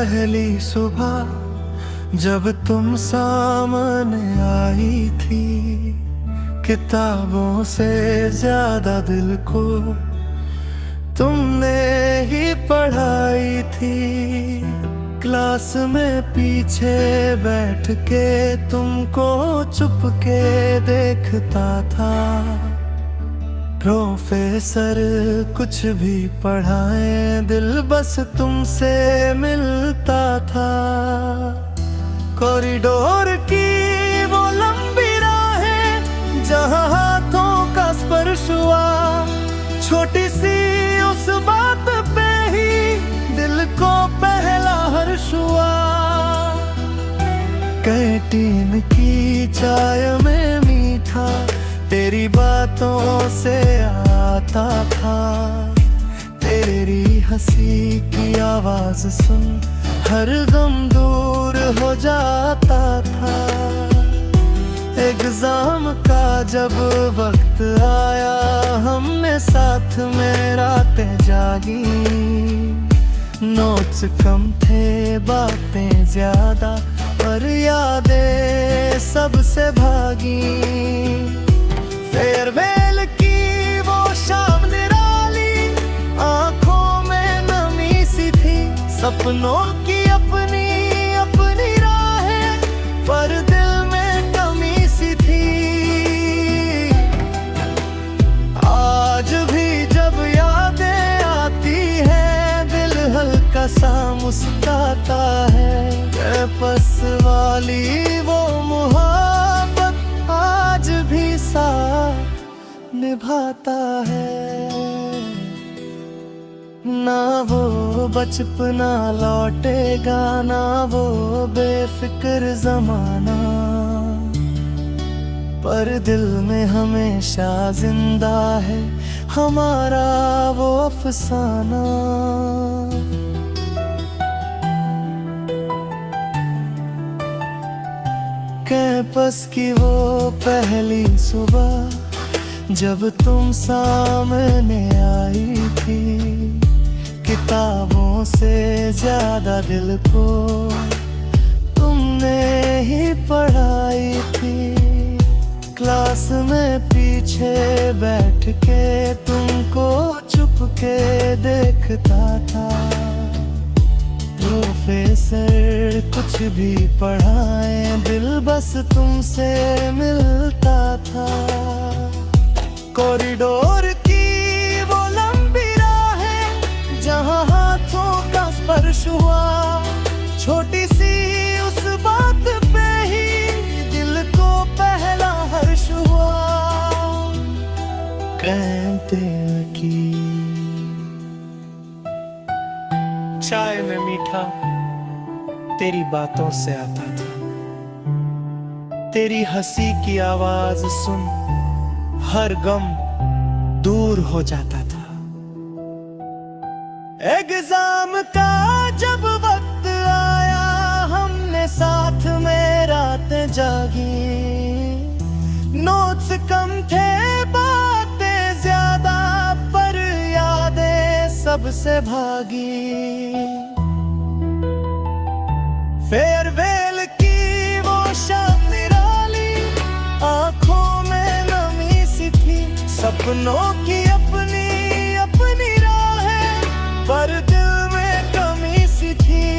पहली सुबह जब तुम सामने आई थी, किताबों से ज्यादा दिल को तुमने ही पढ़ाई थी। क्लास में पीछे बैठ के तुमको चुपके देखता था। प्रोफेसर कुछ भी पढ़ाए, दिल बस तुमसे मिलता था। कॉरिडोर की वो लंबी राहें जहां हाथों का स्पर्श हुआ, छोटी सी उस बात पे ही दिल को पहला हर्ष हुआ। कैंटीन की चाय में मीठा तेरी बातों से आता था। तेरी हंसी की आवाज सुन हर गम दूर हो जाता था। एग्जाम का जब वक्त आया, हमने साथ में रातें जागी। नोट्स कम थे, बातें ज्यादा, पर यादें सबसे भागी। फेयरवेल की वो शाम निराली, आंखों में नमी सी थी। सपनों की अपनी अपनी राहें, पर दिल में कमी सी थी। आज भी जब यादें आती हैं, दिल हल्का सा मुस्कुराता है। कैंपस वाली वो मोहब्बत आज भी साथ निभाता है। ना वो बचपना लौटेगा, ना वो बेफिक्र जमाना, पर दिल में हमेशा जिंदा है हमारा वो अफसाना। कैंपस की वो पहली सुबह जब तुम सामने आई थी, किताबों से ज्यादा दिल को तुमने ही पढ़ाई थी। क्लास में पीछे बैठ के तुमको चुपके देखता था। प्रोफेसर कुछ भी पढ़ाए, दिल बस तुमसे मिलता था। कॉरिडोर की वो लंबी राहें जहां हाथों का स्पर्श हुआ, छोटी सी उस बात पे ही दिल को पहला हर्ष हुआ। कैंटीन की चाय में मीठा तेरी बातों से आता था। तेरी हंसी की आवाज सुन हर गम दूर हो जाता था। एग्जाम का जब वक्त आया, हमने साथ में रातें जागी। नोट्स कम थे, बातें ज्यादा, पर यादें सबसे भागी। फेयरवेल की वो शाम निराली, आंखों में नमी सी थी। सपनों की अपनी अपनी राहें, पर दिल में कमी सी थी।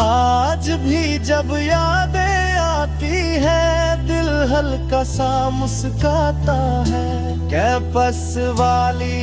आज भी जब यादें आती हैं, दिल हल्का सा मुस्कुराता है। कैंपस वाली